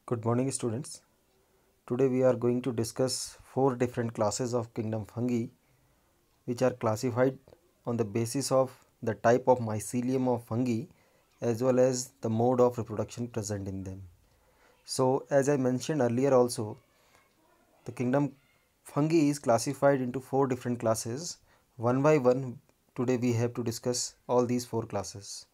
Good morning, students. Today we are going to discuss four different classes of kingdom fungi, which are classified on the basis of the type of mycelium of fungi as well as the mode of reproduction present in them. So, as I mentioned earlier, also the kingdom fungi is classified into four different classes. One by one, today we have to discuss all these four classes.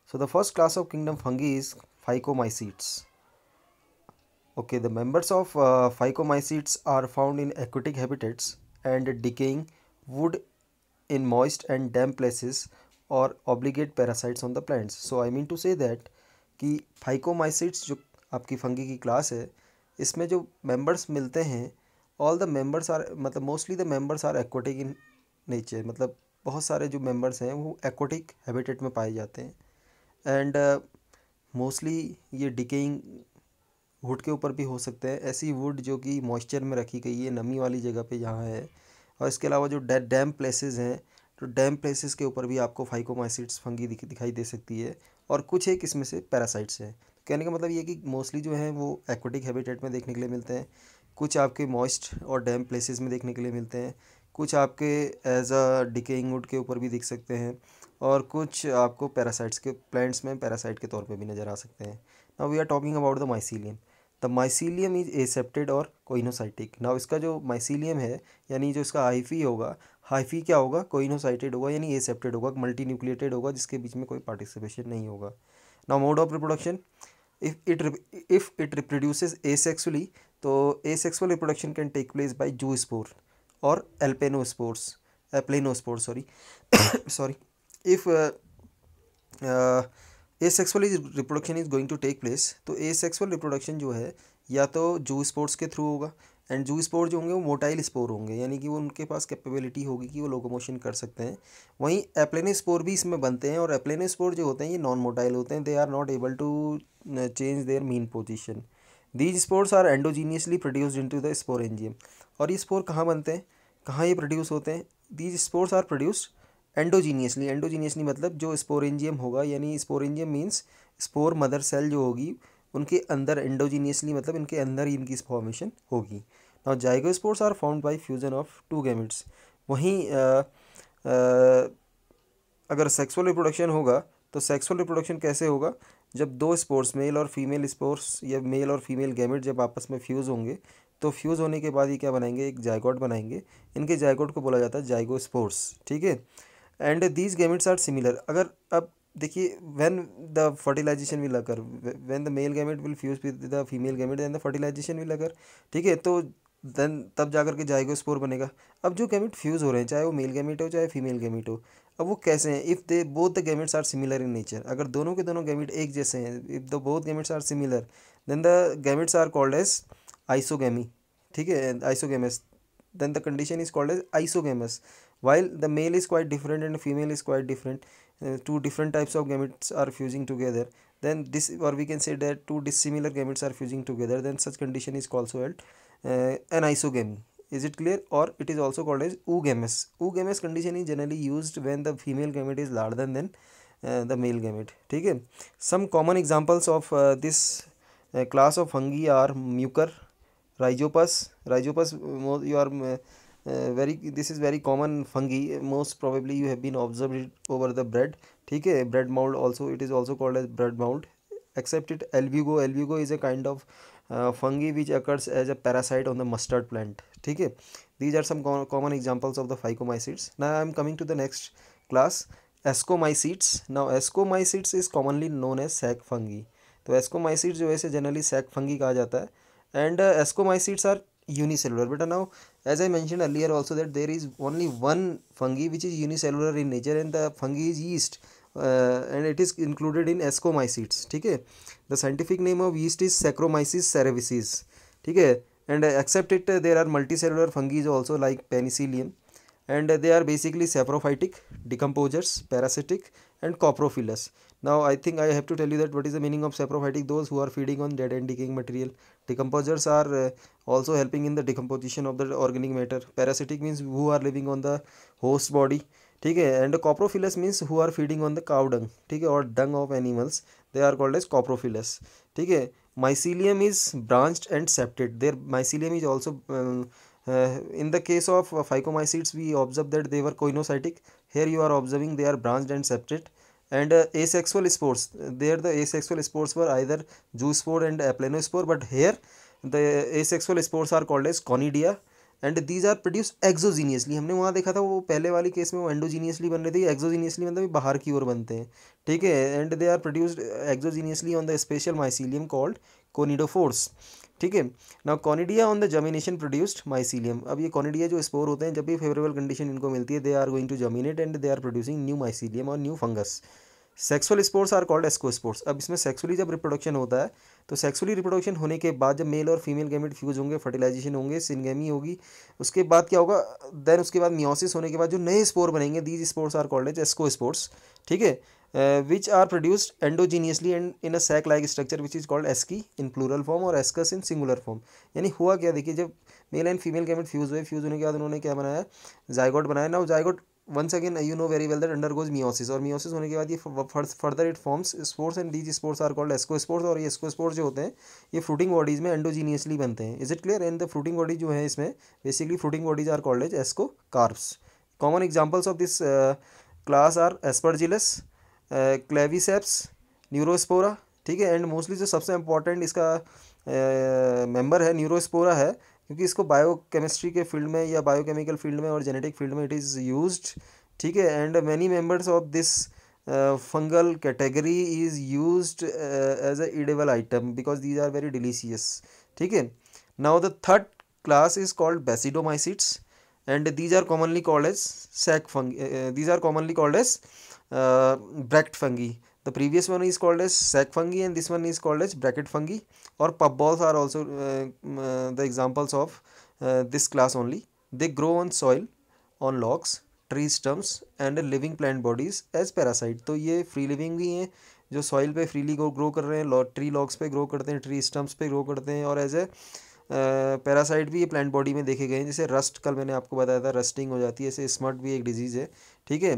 So, the first class of kingdom fungi is phycomycetes. Okay, the members of phycomycetes are found in aquatic habitats and decaying wood in moist and damp places or obligate parasites on the plants. So I mean to say that कि phycomycetes जो आपकी fungi की class है इसमें जो members मिलते हैं all the members are मतलब mostly the members are aquatic in nature मतलब बहुत सारे जो members हैं वो aquatic habitat में पाए जाते हैं and मोस्टली ये डिकेइंग वुड के ऊपर भी हो सकते हैं। ऐसी वुड जो कि मॉइस्चर में रखी गई है नमी वाली जगह पे यहाँ है। और इसके अलावा जो डैम प्लेसेस हैं तो डैम प्लेसेस के ऊपर भी आपको फाइकोमाइसिट्स फंगी दिखाई दे सकती है। और कुछ एक इसमें से पैरासाइट्स हैं। कहने का मतलब ये कि मोस्टली जो है वो एक्वेटिक हैबिटेट में देखने के लिए मिलते हैं, कुछ आपके मॉइस्ट और डैम प्लेसेस में देखने के लिए मिलते हैं, कुछ आपके एज अ डिकेइंग वुड के ऊपर भी दिख सकते हैं और कुछ आपको पैरासाइट्स के प्लांट्स में पैरासाइट के तौर पे भी नज़र आ सकते हैं। Now we are talking about the mycelium. The mycelium is aseptate और कोइनोसाइटिक। नाउ इसका जो माइसीलियम है यानी जो इसका हाइफी होगा, हाइफी क्या होगा, कोइनोसाइटेड होगा यानी एसेप्टेड होगा, मल्टी न्यूक्लिएटेड होगा जिसके बीच में कोई पार्टिसिपेशन नहीं होगा। Now mode of reproduction, if it reproduces asexually तो asexual reproduction can take place by zoospore और aplanospores aplanospores sorry if asexual reproduction is going to take place तो एसेक्सुअल रिप्रोडक्शन जो है या तो जू स्पोर्स के थ्रू होगा एंड जू स्पोर जो होंगे वो मोटाइल स्पोर होंगे यानी कि वो उनके पास कैपेबिलिटी होगी कि वो लोकोमोशन कर सकते हैं। वहीं एप्लेनोस्पोर भी इसमें बनते हैं और एप्लेनोस्पोर जो होते हैं ये नॉन मोटाइल होते हैं, they are not able to change their mean position. These spores are endogenously produced into the sporangium. और ये स्पोर कहाँ बनते हैं, कहाँ ये प्रोड्यूस होते हैं, these spores are produced endogenously. Endogenously मतलब जो स्पोरेंजियम होगा यानी sporangium means spore mother cell जो होगी उनके अंदर, एंडोजीनियसली मतलब इनके अंदर ही इनकी फॉर्मेशन होगी। Now zygospores are found by fusion of two gametes. वहीं अगर सेक्सुअल रिप्रोडक्शन होगा तो सेक्सुअल रिप्रोडक्शन कैसे होगा, जब दो स्पोर्स मेल और फीमेल स्पोर्स या मेल और फीमेल गैमेट जब आपस में फ्यूज़ होंगे तो फ्यूज़ होने के बाद ये क्या बनाएंगे, एक जाइगोट बनाएंगे। इनके जाइगोट को बोला जाता है जाइगोस्पोर्स, ठीक है। And these gametes are similar. अगर अब देखिए when the fertilization will occur, when the male gamete will fuse with the female gamete then the fertilization will occur, ठीक है। तो देन तब जाकर के जाइगोस्पोर बनेगा। अब जो गैमेट फ्यूज हो रहे हैं चाहे वो मेल गैमेट हो चाहे फीमेल गैमेट हो, अब वो कैसे हैं, if they both the gametes are similar in nature, अगर दोनों के दोनों गैमेट एक जैसे हैं, if the both gametes are similar then the gametes are called as isogamy, ठीक है, isogamous. then the condition is called as isogamous. While the male is quite different and female is quite different, two different types of gametes are fusing together, then this, or we can say that two dissimilar gametes are fusing together, then such condition is also called an isogamy. Is it clear? Or it is also called as oogamous. Oogamous condition is generally used when the female gamete is larger than the male gamete, ठीक है। Some common examples of this class of fungi are mucor, rhizopus you are very, this is very common fungi, most probably you have been observed it over the bread, ठीक है। bread mold also, it is also called as bread mold, except it albugo is a kind of fungi which occurs as a parasite on the mustard plant, ठीक है। these are some common examples of the phycomycetes. Now I am coming to the next class, ascomycetes. Now ascomycetes is commonly known as sac fungi। तो ascomycetes जो है इसे generally sac fungi कहा जाता है। and ascomycetes are unicellular. But now as I mentioned earlier also that there is only one fungi which is unicellular in nature and the fungi is yeast, and it is included in ascomycetes, ठीक है। the scientific name of yeast is Saccharomyces cerevisiae, ठीक है। and except it there are multicellular fungi also like penicillium, and they are basically saprophytic, decomposers, parasitic and coprophilous. Now I think I have to tell you that what is the meaning of saprophytic, those who are feeding on dead and decaying material. Decomposers are also helping in the decomposition of the organic matter. Parasitic means who are living on the host body, ठीक है। and coprophilous means who are feeding on the cow dung, ठीक है, और dung of animals, they are called as coprophilous, ठीक है। Mycelium is branched and septate, there mycelium is also in the case of phycomycetes we observe that they were coinocytic. Here you are observing they are branched and separate. And asexual spores, there the asexual spores were either zoospore and aplanospore, but here the asexual spores are called as conidia and these are produced exogenously. हमने वहाँ देखा था वो पहले वाली case में वो endogenously बन रहे थे, एक्सोजीनियसली मतलब बाहर की ओर बनते हैं, ठीक है। And they are produced exogenously on the special mycelium called conidiophores, ठीक है। Now conidia on the germination produced mycelium. अब ये कॉनिडिया जो स्पोर होते हैं जब भी फेवरेबल कंडीशन इनको मिलती है they are going to germinate and they are producing new mycelium और new fungus. Sexual spores are called ascospores. अब इसमें सेक्सुअली जब रिप्रोडक्शन होता है तो सेक्सुअली रिप्रोडक्शन होने के बाद जब मेल और फीमेल गैमेट फ्यूज होंगे, फर्टिलाइजेशन होंगे, सिनगेमी होगी, उसके बाद क्या होगा, देन उसके बाद मियोसिस होने के बाद जो नए स्पोर बनेंगे these spores are called as ascospores, ठीक है, which are produced endogenously and in a sac like structure which is called asci in plural form और एस्कस इन सिंगुलर फॉर्म। यानी हुआ क्या, देखिए जब male and female gamete fuse हुए, fuse होने के बाद उन्होंने क्या बनाया, जाइगोट बनाया। Now zygote once again you know very well that undergoes meiosis और meiosis होने के बाद ये further it forms spores and these spores are called ascospores और ये ascospores जो होते हैं ये fruiting bodies में endogeniously बनते हैं। is it clear? and the fruiting body जो है इसमें basically fruiting bodies are called as ascocarps. common examples of this class are aspergillus, claviceps, neurospora, ठीक है। एंड मोस्टली जो सबसे इम्पॉर्टेंट इसका मेंबर है न्यूरोस्पोरा है, क्योंकि इसको बायोकेमिस्ट्री के फील्ड में या बायोकेमिकल फील्ड में और जेनेटिक फील्ड में इट इज़ यूज्ड, ठीक है। And many members of this fungal category is used as a edible item because these are very delicious, ठीक है। Now the third class is called basidiomycetes and these are commonly called as sac fungi, these are commonly called as bract fungi. The previous one is called as sac fungi and this one is called as bracket fungi or puffballs are also the examples of this class only. They grow on soil, on logs, tree stumps and living plant bodies as parasite. तो ये free living भी हैं जो soil पे freely grow कर रहे हैं, tree logs पे ग्रो करते हैं, ट्री स्टम्प्स पे ग्रो करते हैं और एज ए पैरासाइट भी ये प्लांट बॉडी में देखे गए हैं। जैसे रस्ट कल मैंने आपको बताया था, रस्टिंग हो जाती है, ऐसे स्मट भी एक डिजीज़ है, ठीक है।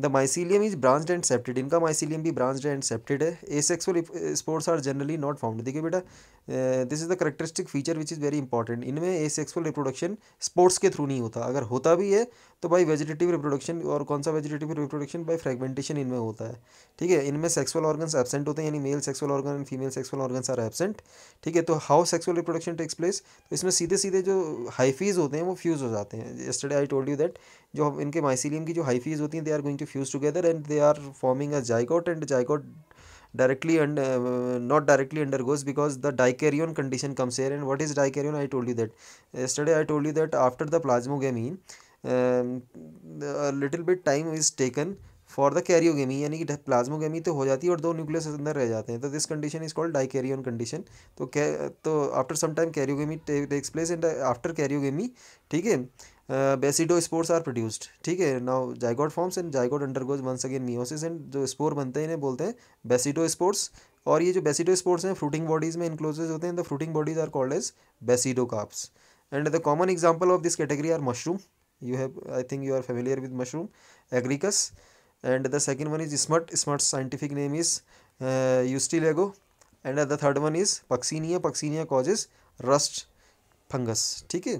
The mycelium is branched and septate, इनका माइसीलियम भी ब्रांच्ड एंड सेप्टेड है। Asexual spores are generally not found. देखिए बेटा this is the characteristic feature which is very important. इनमें एसेक्सुअल रिप्रोडक्शन स्पोर्ट्स के थ्रू नहीं होता, अगर होता भी है तो बाई वेजिटेटिव रिप्रोडक्शन। और कौन सा वेजिटेटिव रिप्रोडक्शन? बाई फ्रेगमेंटेशन इनमें होता है, ठीक है। इनमें सेक्सुअल ऑर्गन्स एब्सेंट होते हैं, यानी male sexual organ and female sexual organs are absent, ठीक है। तो how sexual reproduction takes place, तो इसमें सीधे सीधे जो हाइफीज होते हैं वो फ्यूज़ हो जाते हैं। Yesterday I told you that जो इनके माइसीलियम की जो हाइफीज होती हैं they are going to fuse together and they are forming a zygote and zygote directly and not directly undergoes because the dikaryon condition comes here. And what is dikaryon? I told you that yesterday. I told you that after the plasmogamy a little bit time is taken for the karyogamy, यानी कि plasmogamy तो हो जाती है और दो nucleus अंदर रह जाते हैं, तो this condition is called dikaryon condition. तो after some time karyogamy takes place and after karyogamy, ठीक है, बेसिडो स्पोर्स आर प्रोड्यूस्ड, ठीक है। Now zygote forms and zygote undergoes once again meiosis and जो स्पोर बनते हैं इन्हें बोलते हैं बेसिडो स्पोर्स। और ये जो बेसिडो स्पोर्स हैं फ्रूटिंग बॉडीज में इनक्लोजेज होते हैं, the fruiting bodies are called as basidiocarps. And the common example of this category are mushroom, you have, I think you are familiar with mushroom, Agaricus, and the second one is smut. Smut's scientific name is Eustylago, and the third one is Puccinia. Puccinia causes rust fungus, ठीक है।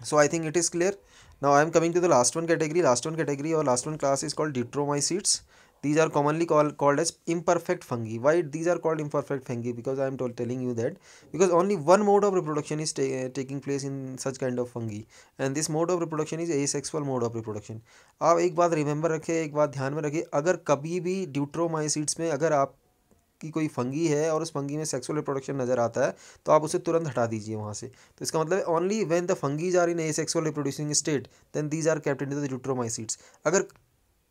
So I think it is clear. Now I am coming to the last one category. Last one category or last one class is called Deuteromycetes. These are commonly called as imperfect fungi. Why these are called imperfect fungi? Because I am telling you that because only one mode of reproduction is taking place in such kind of fungi, and this mode of reproduction is asexual mode of reproduction. आप एक बात remember रखें, एक बात ध्यान में रखें, अगर कभी भी ड्यूट्रोमाइसीट्स में अगर आप की कोई फंगी है और उस फंगी में सेक्सुअल रिप्रोडक्शन नज़र आता है तो आप उसे तुरंत हटा दीजिए वहाँ से। तो इसका मतलब only when the fungi are in asexual reproducing state then these are kept into the deuteromycetes. अगर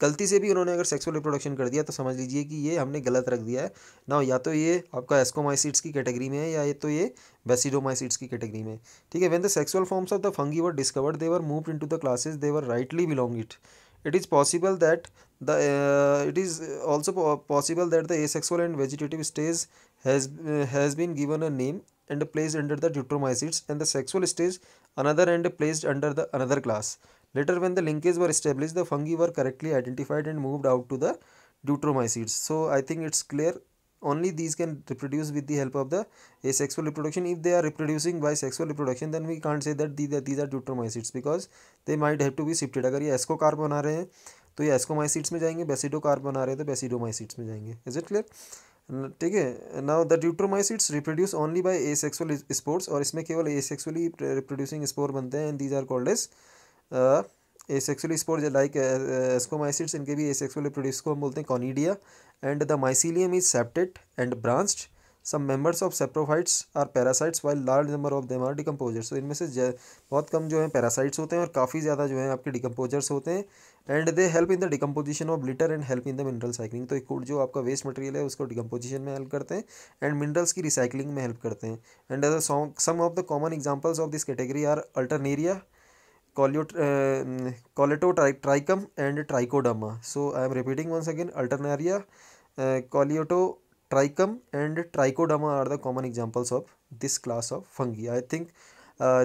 गलती से भी उन्होंने अगर सेक्सुअल रिप्रोडक्शन कर दिया तो समझ लीजिए कि ये हमने गलत रख दिया है ना, या तो ये आपका एस्कोमाइसीट्स की कैटेगरी में है या ये तो ये बेसिडोमाइसीट्स की कैटेगरी में, ठीक है। When the sexual forms of the fungi were discovered they were moved into the classes they were rightly belong it. It is possible that it is also possible that the asexual and vegetative stage has been given a name and placed under the Deuteromycetes, and the sexual stage another and placed under the another class. Later, when the linkages were established, the fungi were correctly identified and moved out to the Deuteromycetes. So I think it's clear. only these can reproduce with the help of the asexual reproduction. If they are reproducing by sexual reproduction, then we can't say that these are deuteromycetes, because they might have to be shifted. अगर ये ascocarp बना रहे हैं तो ये ascomycetes में जाएंगे, बेसिडोकार्प बना रहे हैं तो बेसिडोमाइसिट्स में जाएंगे. Is it clear? ठीक है. Now the deuteromycetes reproduce only by asexual spores, और इसमें केवल एसेक्सुअली रिप्रोड्यूसिंग स्पोर बनते हैं, and these are called as asexually spores like ascomycetes. इनके भी asexual reproduce को हम बोलते हैं conidia, and the mycelium is septate and branched. Some members of saprophytes are parasites while large number of them are decomposers. So इनमें से बहुत कम जो है parasites होते हैं और काफ़ी ज़्यादा जो है आपके decomposers होते हैं, and they help in the decomposition of litter and help in the mineral cycling. तो एक जो आपका waste material है उसको decomposition में help करते हैं and minerals की recycling में help करते हैं. And some of the common examples of this category are Alternaria, Coleototrichum and Trichodoma. So I am repeating once again, Alternaria, Coleototrichum and Trichodoma are the common examples of this class of fungi. I think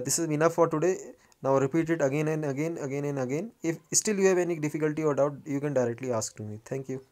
this is enough for today. Now repeat it again and again, again and again. If still you have any difficulty or doubt, you can directly ask to me. Thank you.